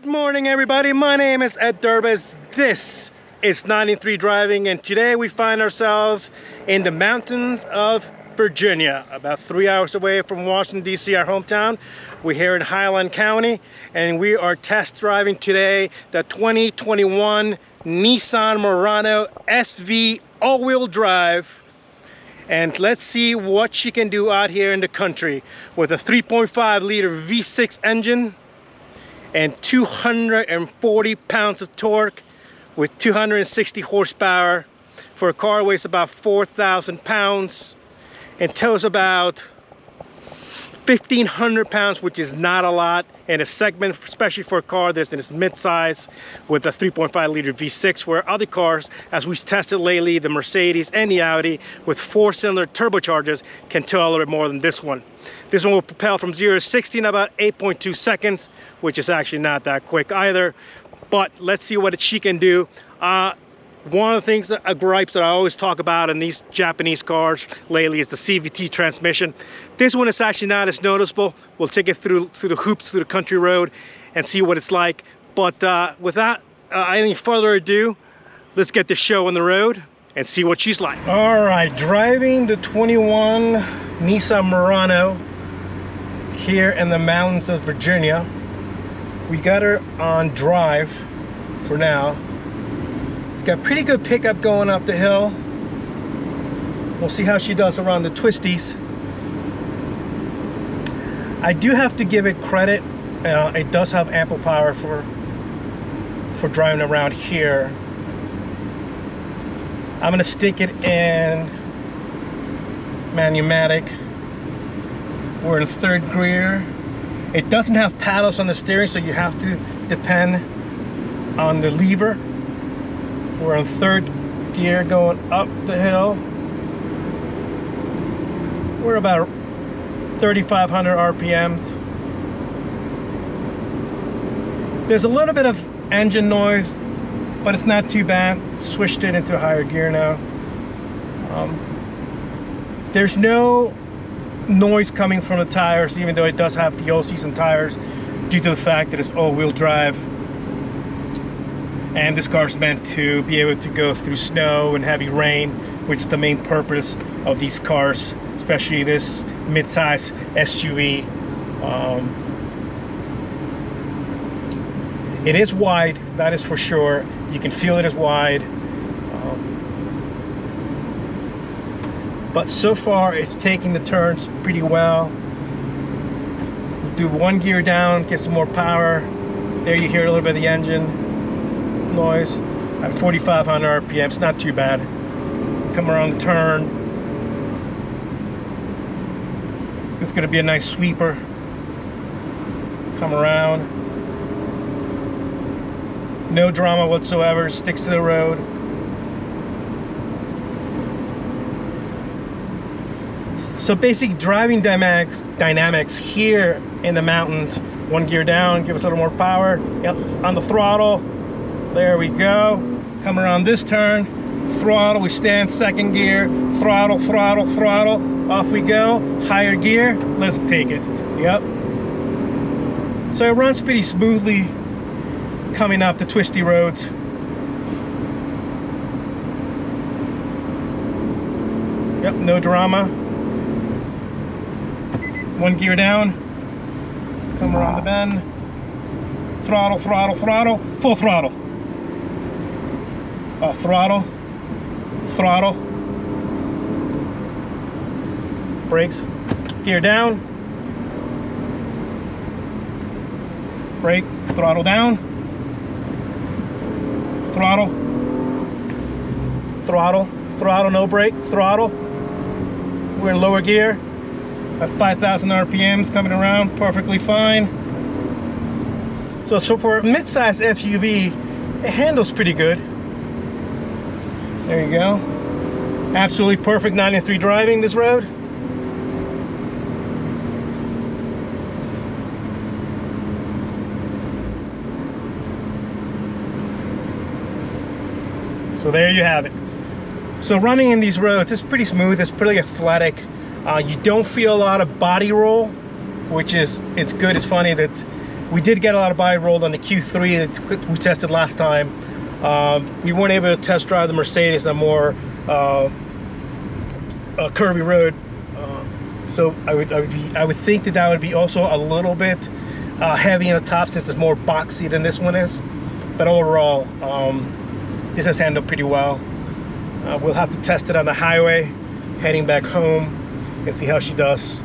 Good morning, everybody. My name is Ed Durbis. This is 93 Driving, and today we find ourselves in the mountains of Virginia, about 3 hours away from Washington, D.C., our hometown. We're here in Highland County, and we are test driving today the 2021 Nissan Murano SV all-wheel drive. And let's see what she can do out here in the country with a 3.5 liter V6 engine and 240 pounds of torque with 260 horsepower for a car weighs about 4,000 pounds and tows about 1,500 pounds, which is not a lot in a segment, especially for a car that's in its mid-size with a 3.5 liter V6, where other cars, as we've tested lately, the Mercedes and the Audi with 4-cylinder turbochargers can tow a little bit more than this one. This one will propel from 0 to 60 in about 8.2 seconds, which is actually not that quick either. But let's see what she can do. One of the things, gripes that I always talk about in these Japanese cars lately is the CVT transmission. This one is actually not as noticeable. We'll take it through the hoops, through the country road, and see what it's like. But without any further ado, let's get the show on the road and see what she's like. All right, driving the 21 Nissan Murano here in the mountains of Virginia. We got her on drive for now. It's got pretty good pickup going up the hill. We'll see how she does around the twisties. I do have to give it credit. It does have ample power for driving around here. I'm gonna stick it in manumatic. We're in third gear. It doesn't have paddles on the steering, so you have to depend on the lever. We're in third gear going up the hill. We're about 3,500 RPMs. There's a little bit of engine noise, but it's not too bad. Switched it into higher gear now. There's no noise coming from the tires, even though it does have the all-season tires, due to the fact that it's all-wheel drive. And this car's meant to be able to go through snow and heavy rain, which is the main purpose of these cars, especially this mid-size SUV. It is wide, that is for sure. You can feel it is wide. But so far it's taking the turns pretty well. Do one gear down, get some more power. There you hear a little bit of the engine noise at 4,500 RPM. It's not too bad. Come around the turn. It's going to be a nice sweeper. Come around. No drama whatsoever. Sticks to the road. So basic driving dynamics here in the mountains. One gear down, give us a little more power. Yep, on the throttle. There we go. Come around this turn. Throttle, we stand second gear. Throttle, throttle, throttle. Off we go. Higher gear. Let's take it. Yep. So it runs pretty smoothly coming up the twisty roads. Yep, no drama. One gear down, come around the bend, throttle, throttle, throttle, full throttle. Throttle, throttle, brakes, gear down, brake, throttle down, throttle, throttle, throttle, no brake, throttle. We're in lower gear. At 5,000 RPMs coming around perfectly fine. So for a mid-size SUV, it handles pretty good. There you go. Absolutely perfect 93 driving this road. So there you have it. So running in these roads, it's pretty smooth. It's pretty athletic. You don't feel a lot of body roll, which is, it's good. It's funny that We did get a lot of body roll on the Q3 that we tested last time. We weren't able to test drive the Mercedes on more curvy road, so I would think that would be also a little bit heavy in the top, since it's more boxy than this one is. But overall, this has handled pretty well. We'll have to test it on the highway heading back home and see how she does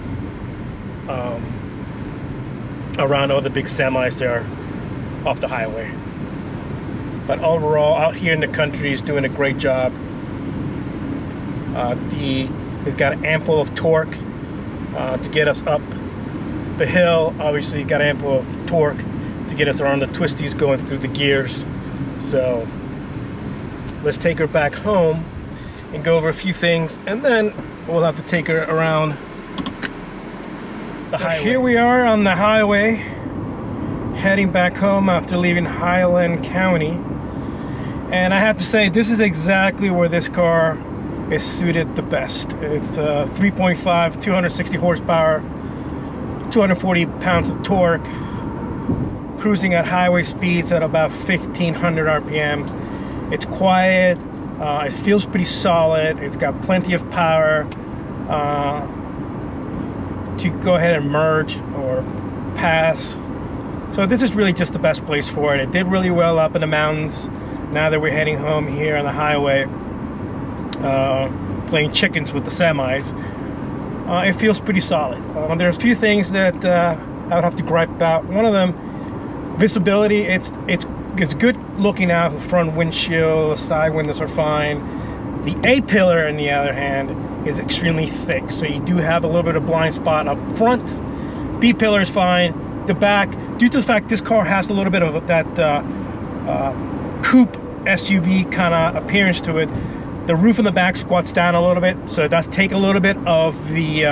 around all the big semis there off the highway. But overall, out here in the country, is doing a great job. It's got ample of torque to get us up the hill. Obviously got ample of torque to get us around the twisties going through the gears. So let's take her back home and go over a few things, and then we'll have to take her around the highway. Here we are on the highway heading back home after leaving Highland County, and I have to say, this is exactly where this car is suited the best. It's 3.5, 260 horsepower, 240 pounds of torque, cruising at highway speeds at about 1500 RPMs. It's quiet, it feels pretty solid, it's got plenty of power to go ahead and merge or pass. So this is really just the best place for it. It did really well up in the mountains. Now that we're heading home here on the highway, playing chickens with the semis, it feels pretty solid. There's a few things that I would have to gripe about. One of them, visibility. It's good looking out the front windshield. The side windows are fine. The A-pillar, on the other hand, is extremely thick, so you do have a little bit of blind spot up front. B-pillar is fine. The back, due to the fact this car has a little bit of that coupe SUV kind of appearance to it, the roof in the back squats down a little bit, so it does take a little bit of the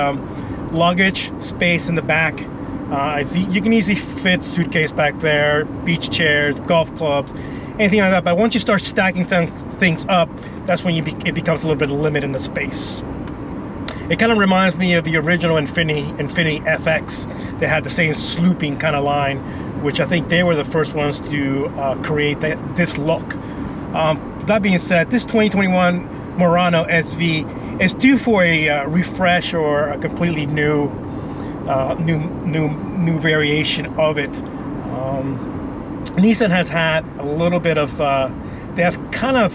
luggage space in the back. You can easily fit suitcase back there, beach chairs, golf clubs, anything like that. But once you start stacking things up, that's when it becomes a little bit of limit in the space. It kind of reminds me of the original Infiniti FX. They had the same slooping kind of line, which I think they were the first ones to create this look. That being said, this 2021 Murano SV is due for a refresh or a completely new variation of it. Nissan has had a little bit of they have kind of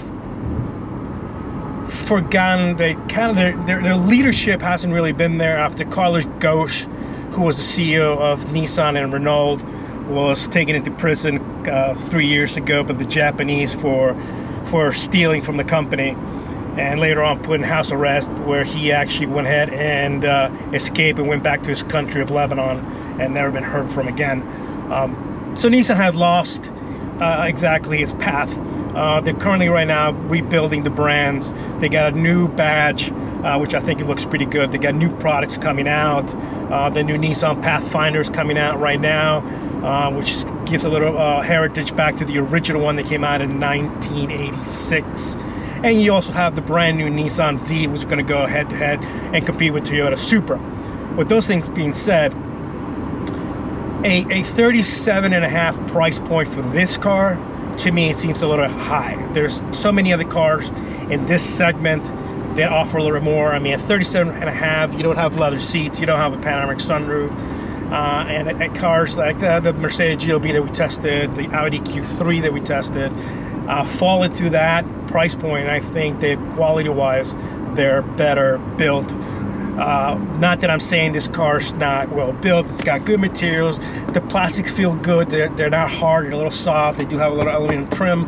forgotten, their leadership hasn't really been there after Carlos Ghosn, who was the CEO of Nissan and Renault, was taken into prison 3 years ago by the Japanese for stealing from the company, and later on put in house arrest, where he actually went ahead and escaped and went back to his country of Lebanon and never been heard from again. So Nissan had lost exactly his path. They're currently right now rebuilding the brands. They got a new badge, which I think it looks pretty good. They got new products coming out. The new Nissan Pathfinder is coming out right now, which gives a little heritage back to the original one that came out in 1986. And you also have the brand new Nissan Z, which is going to go head to head and compete with Toyota Supra. With those things being said, a 37.5 price point for this car, to me, it seems a little high. There's so many other cars in this segment that offer a little bit more. I mean, at 37.5, you don't have leather seats, you don't have a panoramic sunroof, and at cars like the Mercedes GLB that we tested, the Audi Q3 that we tested, fall into that price point. And I think that quality-wise, they're better built. Not that I'm saying this car's not well built. It's got good materials. The plastics feel good. They're not hard. They're a little soft. They do have a little aluminum trim.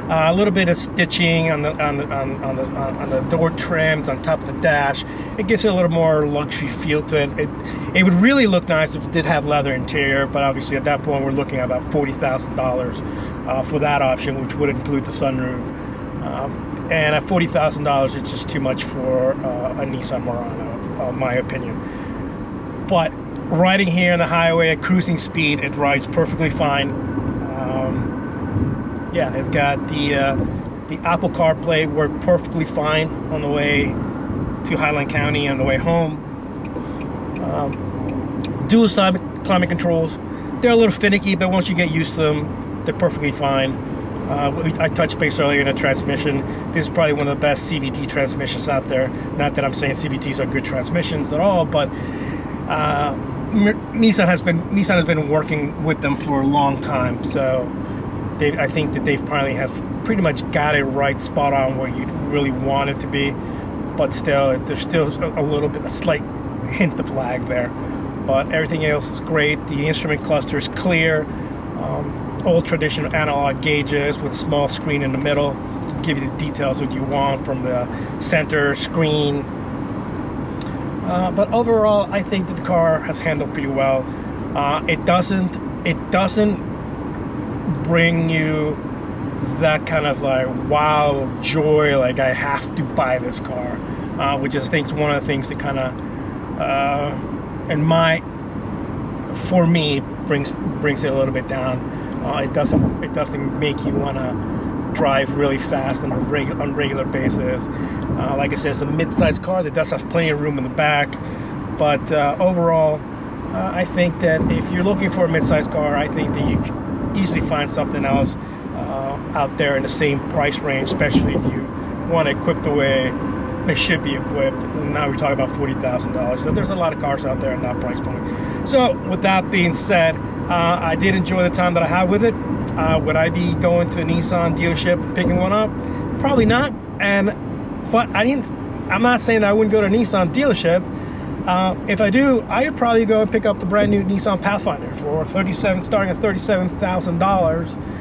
A little bit of stitching on the door trims on top of the dash. It gives it a little more luxury feel to it. It would really look nice if it did have leather interior, but obviously at that point we're looking at about $40,000 for that option, which would include the sunroof. And at $40,000, it's just too much for a Nissan Murano, in my opinion. But riding here on the highway at cruising speed, it rides perfectly fine. Yeah, it's got the Apple CarPlay worked perfectly fine on the way to Highland County and on the way home. Dual climate controls, They're a little finicky, but once you get used to them, they're perfectly fine. I touched base earlier in the transmission. This is probably one of the best CVT transmissions out there. Not that I'm saying CVTs are good transmissions at all, but Nissan has been working with them for a long time. So I think that they've probably have pretty much got it right, spot on where you really want it to be. But still, there's still a slight hint of lag there. But everything else is great. The instrument cluster is clear. Old traditional analog gauges with small screen in the middle to give you the details that you want from the center screen. But overall, I think that the car has handled pretty well. It doesn't bring you that kind of like wow joy, like I have to buy this car, which I think is one of the things that kind of for me brings it a little bit down. It doesn't make you want to drive really fast on a regular basis. Like I said, it's a mid-sized car that does have plenty of room in the back, but overall, I think that if you're looking for a mid-sized car, I think that you can easily find something else out there in the same price range, especially if you want to equip the way they should be equipped. And now we're talking about $40,000. So there's a lot of cars out there in that price point. So with that being said, I did enjoy the time that I had with it. Would I be going to a Nissan dealership picking one up? Probably not. But I'm not saying that I wouldn't go to a Nissan dealership. If I do, I would probably go and pick up the brand new Nissan Pathfinder for starting at $37,000.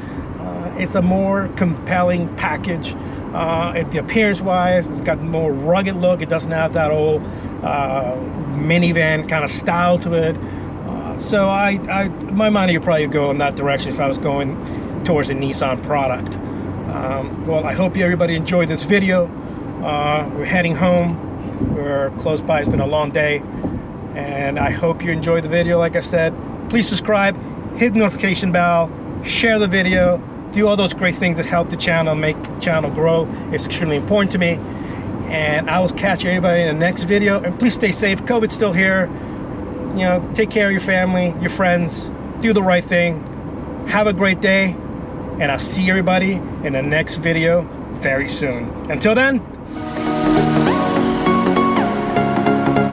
It's a more compelling package. The appearance wise, it's got more rugged look. It doesn't have that old minivan kind of style to it. So my money would probably go in that direction if I was going towards a Nissan product. Well, I hope everybody enjoyed this video. We're heading home. We're close by. It's been a long day, and I hope you enjoyed the video. Like I said, please subscribe, hit the notification bell, share the video, do all those great things that help the channel, make the channel grow. It's extremely important to me. And I will catch everybody in the next video. And please stay safe. COVID's still here. You know, take care of your family, your friends, do the right thing. Have a great day, and I'll see everybody in the next video very soon. Until then.